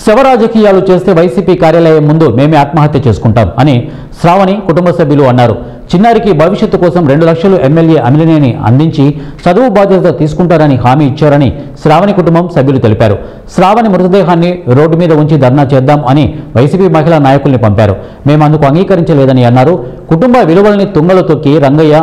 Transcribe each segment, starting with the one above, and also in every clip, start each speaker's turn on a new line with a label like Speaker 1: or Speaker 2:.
Speaker 1: శవ రాజకీయాలు చేస్తే వైసీపీ కార్యాలయం ముందు మేమే ఆత్మహత్య చేసుకుంటాం అని శ్రావణి కుటుంబ సభ్యులు అన్నారు. చిన్నారికి భవిష్యత్తు కోసం 2 లక్షలు ఎమ్మెల్యే అమిలినేని అందించి చదువు బాధ్యత తీసుకుంటారని హామీ ఇచ్చారని శ్రావణి కుటుంబం సభ్యులు తెలిపారు. శ్రావణి మృతదేహాన్ని రోడ్డు మీద ఉంచి ధర్నా చేద్దాం అని వైసీపీ మహిళా నాయకుల్ని పంపారు. మేము అందుకు అంగీకరించలేదని అన్నారు. కుటుంబ విలువల్ని తుంగలో తొక్కి రంగయ్య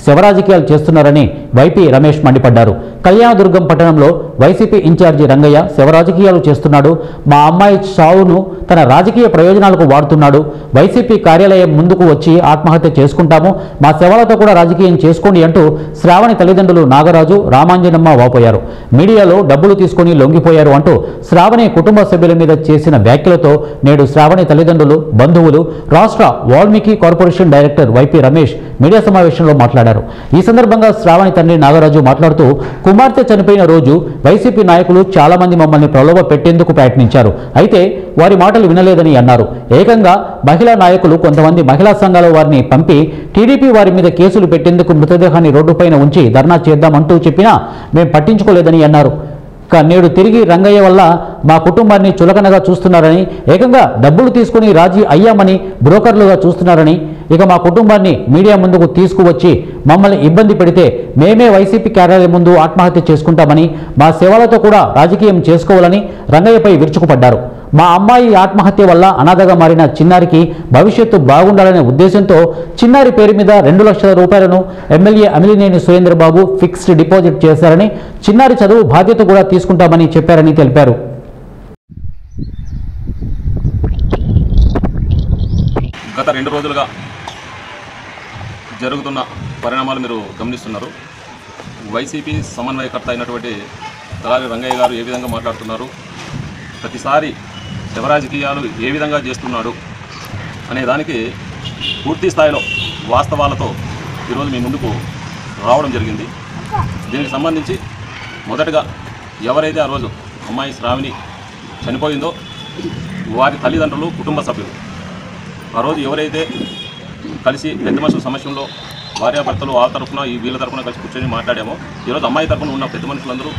Speaker 1: శవ రాజకీయాలు చేస్తున్నారని వైపీ రమేష్ మండిపడ్డారు. కళ్యాణదుర్గం పట్టణంలో వైసీపీ ఇన్ఛార్జి రంగయ్య శవ రాజకీయాలు చేస్తున్నాడు. మా అమ్మాయి చావును తన రాజకీయ ప్రయోజనాలకు వాడుతున్నాడు. వైసీపీ కార్యాలయం ముందుకు వచ్చి ఆత్మహత్య చేసుకుంటాము, మా శవాలతో కూడా రాజకీయం చేసుకోండి అంటూ శ్రావణి తల్లిదండ్రులు నాగరాజు, రామాంజనమ్మ వాపోయారు. మీడియాలో డబ్బులు తీసుకుని లొంగిపోయారు అంటూ శ్రావణి కుటుంబ సభ్యుల మీద చేసిన వ్యాఖ్యలతో నేడు శ్రావణి తల్లిదండ్రులు, బంధువులు, రాష్ట్ర Valmiki corporation director YP Ramesh media సమావేశంలో మాట్లాడారు. ఈ సందర్భంగా శ్రావణి తండ్రి నాగరాజు మాట్లాడుతూ కుమార్తె చనిపోయిన రోజు వైసీపీ నాయకులు చాలా మంది మమ్మల్ని ప్రలోభ పెట్టేందుకు ప్రయత్నించారు. అయితే వారి మాటలు వినలేదని అన్నారు. ఏకంగా మహిళా నాయకులు కొంతమంది మహిళా సంఘాల వారిని పంపి టీడీపీ వారి మీద కేసులు పెట్టేందుకు మృతదేహాన్ని రోడ్డుపైన ఉంచి ధర్నా చేద్దామంటూ చెప్పినా మేము పట్టించుకోలేదని అన్నారు. నేడు తిరిగి రంగయ్య వల్ల మా కుటుంబాన్ని చులకనగా చూస్తున్నారని, ఏకంగా డబ్బులు తీసుకుని రాజీ అయ్యామని బ్రోకర్లుగా చూస్తున్నారని, ఇక మా కుటుంబాన్ని మీడియా ముందుకు తీసుకువచ్చి మమ్మల్ని ఇబ్బంది పెడితే మేమే వైసీపీ కార్యాలయం ముందు ఆత్మహత్య చేసుకుంటామని, మా సేవలతో కూడా రాజకీయం చేసుకోవాలని రంగయ్యపై విరుచుకుపడ్డారు. మా అమ్మాయి ఆత్మహత్య వల్ల అనాథగా మారిన చిన్నారికి భవిష్యత్తు బాగుండాలనే ఉద్దేశంతో చిన్నారి పేరు మీద 2 లక్షల రూపాయలను MLA Amilineni Surendra Babu fixed deposit చేశారని, చిన్నారి చదువు బాధ్యత కూడా తీసుకుంటామని చెప్పారని తెలిపారు.
Speaker 2: గత 2 రోజులుగా జరుగుతున్న పరిణామాలు మీరు గమనిస్తున్నారు. వైసీపీ సమన్వయకర్త అయినటువంటి తలారి రంగయ్య గారు ఏ విధంగా మాట్లాడుతున్నారు, ప్రతిసారి శవ రాజకీయాలు ఏ విధంగా చేస్తున్నాడు అనే దానికి పూర్తి స్థాయిలో వాస్తవాలతో ఈరోజు మీ ముందుకు రావడం జరిగింది. దీనికి సంబంధించి మొదటగా ఎవరైతే ఆ రోజు అమ్మాయి శ్రావణి చనిపోయిందో వారి తల్లిదండ్రులు, కుటుంబ సభ్యులు ఆ రోజు ఎవరైతే కలిసి పెద్ద మనుషుల సమస్యల్లో భార్యాభర్తలు వాళ్ళ తరఫున వీళ్ళ తరఫున కలిసి కూర్చొని మాట్లాడామో, ఈరోజు అమ్మాయి తరఫున ఉన్న పెద్ద మనుషులందరూ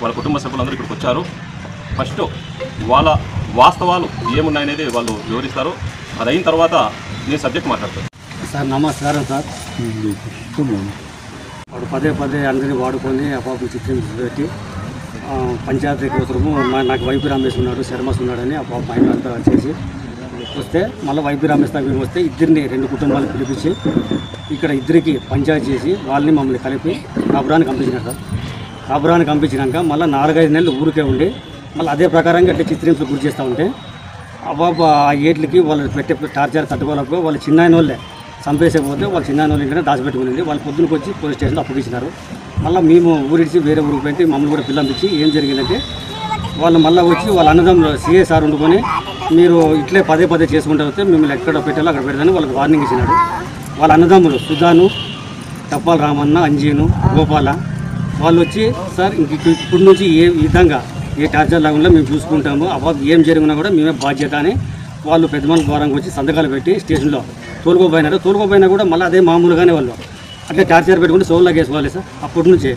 Speaker 2: వాళ్ళ కుటుంబ సభ్యులందరూ ఇక్కడికి వచ్చారు. ఫస్ట్ వాళ్ళ వాస్తవాలు ఏమున్నాయనేది వాళ్ళు వివరిస్తారు. అది అయిన తర్వాత నేను సబ్జెక్ట్ మాట్లాడతాను.
Speaker 3: సార్ నమస్కారం సార్. వాడు పదే పదే అందరినీ వాడుకొని అపాపు చిత్రం పెట్టి పంచాయతీ కోసము నాకు వైపీ రమేష్ ఉన్నాడు, శర్మస్ ఉన్నాడని ఆ పాప ఆయన అంతా చేసి వస్తే మళ్ళీ వైపీ రమేష్ దగ్గరికి వస్తే ఇద్దరిని 2 కుటుంబాలు పిలిపించి ఇక్కడ ఇద్దరికి పంచాయతీ చేసి వాళ్ళని మమ్మల్ని కలిపి కాపురానికి పంపించినారు సార్. కాపురానికి పంపించినాక మళ్ళీ 4-5 నెలలు ఊరికే ఉండి మళ్ళీ అదే ప్రకారంగా అట్లా చిత్రింపులు గురి చేస్తూ ఉంటే అబ్బాబు ఆ ఏట్లకి వాళ్ళు పెట్టే టార్చర్ తట్టుకోలేకపోతే వాళ్ళు చిన్న వాళ్ళే చంపేసేపోతే వాళ్ళు చిన్న వాళ్ళు ఇంటనే దాచిపెట్టుకునేది. వాళ్ళు పొద్దునకి వచ్చి పోలీస్ స్టేషన్లో అప్పగించినారు. మళ్ళీ మేము ఊరిడిచి వేరే ఊరికి పెట్టి మమ్మల్ని కూడా పిల్లంపించి ఏం జరిగిందంటే వాళ్ళు మళ్ళీ వచ్చి వాళ్ళ అన్నదమ్ములు సిఐసార్ వండుకొని మీరు ఇట్లే పదే పదే చేసుకుంటూ వస్తే మిమ్మల్ని ఎక్కడ పెట్టాలో అక్కడ పెడతానని వాళ్ళకి వార్నింగ్ ఇచ్చినాడు. వాళ్ళ అన్నదమ్ములు సుధాను, టప్పాల రామన్న, అంజీను, గోపాల వాళ్ళు వచ్చి సార్ ఇంక ఇప్పటి నుంచి ఏ విధంగా ఏ టార్చర్ లేకుండా మేము చూసుకుంటాము, అబ్బాబు ఏం జరిగినా కూడా మేమే బాధ్యత అని వాళ్ళు పెద్ద మనుషుల ద్వారా వచ్చి సంతకాలు పెట్టి స్టేషన్లో తోలుకోపోయినారు. తోలుకోపోయినా కూడా మళ్ళీ అదే మామూలుగానే వాళ్ళు అట్లా టార్చర్ పెట్టుకుంటే సోల్లాగా వేసుకోవాలి సార్. అప్పటి నుంచి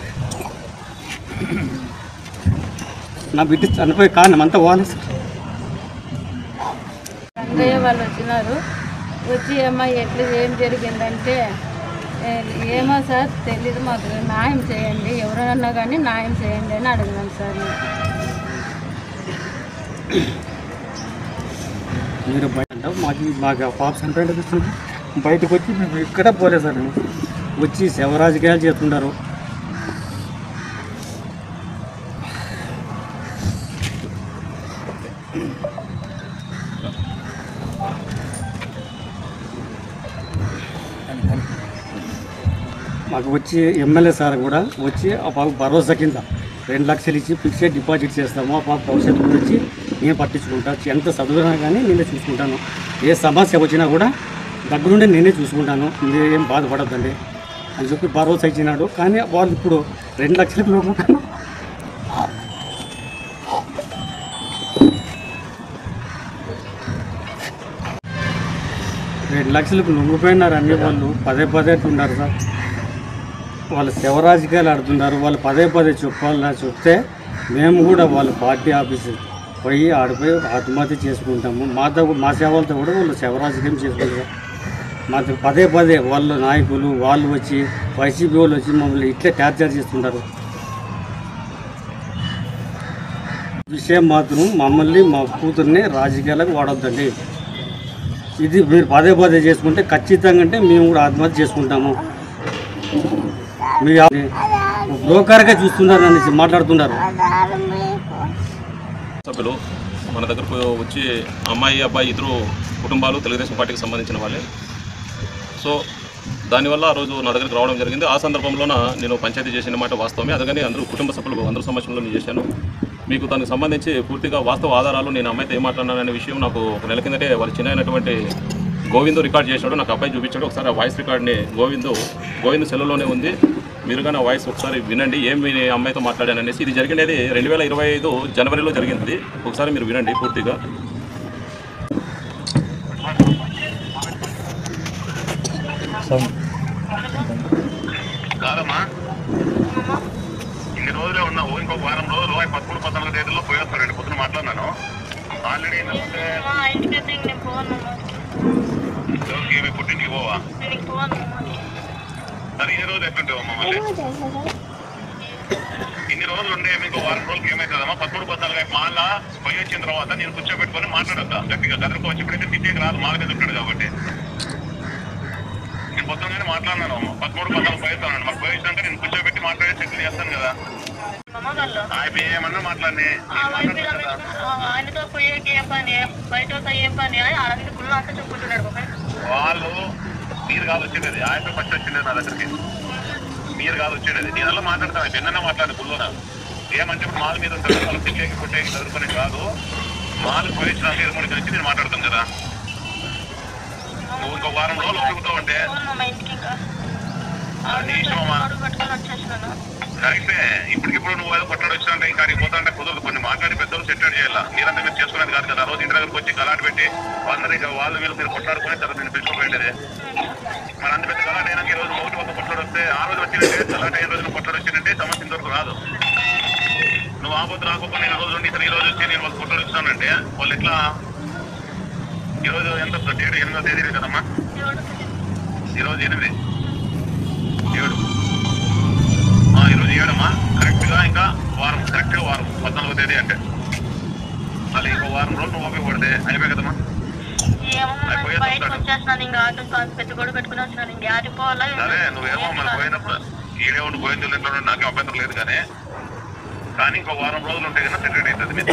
Speaker 3: నా బిడ్డ చనిపోయే కారణం అంతా వాళ్ళు సార్.
Speaker 4: వాళ్ళు వచ్చినారు. వచ్చి ఏమో ఎట్లా ఏం జరిగిందంటే ఏమో సార్ తెలీదు, మాకు న్యాయం చేయండి, ఎవరైనా కానీ న్యాయం చేయండి అని అడిగినాం సార్.
Speaker 3: మీరు బయట మాకు పాప చనిపోయింది బయటకు వచ్చి మేము ఇక్కడ పోలేదు సార్. వచ్చి శవ రాజకీయాలు చేస్తున్నారు. మాకు వచ్చి ఎమ్మెల్యే సార్ కూడా వచ్చి ఆ పాప భరోసా కింద 2 లక్షలు ఇచ్చి ఫిక్స్డ్ డిపాజిట్ చేస్తాము, ఆ పాప భవిష్యత్తు గురించి నేను పట్టించుకుంటా, ఎంత చదువునా కానీ నేనే చూసుకుంటాను, ఏ సమస్య వచ్చినా కూడా దగ్గరుండి నేనే చూసుకుంటాను, మీరేం బాధపడద్దండి అని చెప్పి భరోసా ఇచ్చినాడు. కానీ వాళ్ళు ఇప్పుడు 2 లక్షలకు లోపల 2 లక్షలకు లొంగిపోయినారు అన్ని. వాళ్ళు పదే పదే ఉన్నారు సార్. వాళ్ళు శవ రాజకీయాలు ఆడుతున్నారు. వాళ్ళు పదే పదే చెప్పాలని చెప్తే మేము కూడా వాళ్ళ పార్టీ ఆఫీసు పోయి ఆడిపోయి ఆత్మహత్య చేసుకుంటాము. మా సేవలతో కూడా వాళ్ళు శవరాజకీయం చేసుకుంటారు. మాకు పదే వాళ్ళు నాయకులు వాళ్ళు వచ్చి వైసీపీ వాళ్ళు వచ్చి మమ్మల్ని ఇట్లే టార్చర్ చేస్తుంటారు. విషయం మాత్రం మమ్మల్ని మా కూతుర్ని రాజకీయాలకు వాడొద్దండి. ఇది మీరు పదే చేసుకుంటే ఖచ్చితంగా అంటే మేము కూడా ఆత్మహత్య చేసుకుంటాము. మీ బ్రోకర్గా చూస్తున్నారు అనేసి మాట్లాడుతున్నారు.
Speaker 2: సభ్యులు మన దగ్గరకు వచ్చి అమ్మాయి అబ్బాయి ఇద్దరు కుటుంబాలు తెలుగుదేశం పార్టీకి సంబంధించిన వాళ్ళే. సో దానివల్ల ఆ రోజు నా దగ్గరికి రావడం జరిగింది. ఆ సందర్భంలోన నేను పంచాయతీ చేసిన మాట వాస్తవమే. అందుకని అందరూ కుటుంబ సభ్యులు అందరూ సమక్షంలో నేను చేశాను. మీకు దానికి సంబంధించి పూర్తిగా వాస్తవ ఆధారాలు నేను అమ్మాయితో ఏం మాట్లాడినాననే విషయం నాకు ఒక నెల కిందటే వాళ్ళ చిన్న అయినటువంటి గోవిందు రికార్డ్ చేశాడు. నాకు అబ్బాయి చూపించాడు. ఒకసారి ఆ వాయిస్ రికార్డ్ని గోవిందు సెల్లులోనే ఉంది. మీరు కానీ ఆ వాయిస్ ఒకసారి వినండి, ఏం మీ అమ్మాయితో మాట్లాడాననేసి. ఇది జరిగినది 2025 జనవరిలో జరిగింది. ఒకసారి మీరు వినండి పూర్తిగా.
Speaker 5: కాదమ్మా, ఇన్ని రోజులే ఉన్నావు, ఇంకొక వారం రోజులు 13-14 తేదీలో పోయేస్తారండి. పొద్దున మాట్లాడినాను ఆల్రెడీ. పుట్టింటికి పోవా? సరే, ఇన్ని రోజులు ఎట్లుంటావమ్మా? మళ్ళీ ఇన్ని రోజులు ఉండే ఇంకో వారం రోజులకి ఏమవుతుందమ్మా? 13-14 మళ్ళా పోయి వచ్చిన తర్వాత నేను కూర్చోబెట్టుకొని మాట్లాడొద్దా? గట్టిగా గదరికి వచ్చినప్పుడైతే తిట్టేకి రాదు, మాకు మీద ఉంటాడు కాబట్టి. నేను పొద్దునగానే మాట్లాడినాను. 13-14 పోయిస్తానండి. మాకు పోయించాక నేను కూర్చోబెట్టి మాట్లాడి సెటిల్ చేస్తాను కదా. ఆయన ఏమన్నా మాట్లాడి వాళ్ళు మీరు కాదు వచ్చేది, ఆయన ఫస్ట్ వచ్చిండేది నా దగ్గరికి. మీరు కాదు వచ్చేది, నేను అలా మాట్లాడతాను. ఎన్నైనా మాట్లాడు గుళ్ళోనా ఏమంటే ఇప్పుడు మాల మీద ఉంటారు, వాళ్ళు తిట్టేకి కొట్టేకి చదువుకునే కాదు. మాలకు పోయించినాక 23 నుంచి నేను మాట్లాడతాను కదా. నువ్వు ఇంకో వారం రోజులు ఒప్పుకుంటావు అంటే కరెక్టే. ఇప్పటికిప్పుడు నువ్వు ఏదో కొట్లాడి వచ్చినా ఇంకా పోతాంటే కుదరదు. కొన్ని మాట్లాడి పెద్దలు సెటిల్ చేయాలా. మీరంతా మీరు చేసుకునేది కాదు కదా. ఆ రోజు ఇంటి దగ్గరకు వచ్చి కలాట పెట్టి వాళ్ళు వీళ్ళు మీరు కొట్లాడుకుని తర్వాత నేను పిలుచుకోపోయిండేది. మరి అంత పెద్ద కలాట అయినాక ఈ రోజు ఒకటి ఒక కొట్లాడు వస్తే ఆ రోజు వచ్చిందంటే కలాట అయిన రోజున కొట్లాడు వచ్చిందంటే సమస్య ఇంతవరకు రాదు. నువ్వు ఆ పొద్దు రాకపోతే నేను రోజు ఉండి ఈ రోజు వచ్చి నేను వాళ్ళు కొట్లాడు వచ్చినానంటే వాళ్ళు ఎట్లా? ఈరోజు ఎంత డేట్? 8వ తేదీ కదమ్మా. ఈరోజు 8, 7. ఈరోజు 7 అమ్మా. కరెక్ట్గా ఇంకా వారం, కరెక్ట్గా వారం 14వ తేదీ అంటే మళ్ళీ ఇంకో వారం రోజులు నువ్వు ఉపయోగపడితే అయిపోయి కదమ్మా. సరే, నువ్వేమో మనం పోయినప్పుడు ఈడే ఉండి పోయింది ఇంట్లో నాకేం అభ్యంతరం లేదు. కానీ ఇంకో వారం రోజులు ఉంటే కన్నా సెటిల్ అవుతుంది.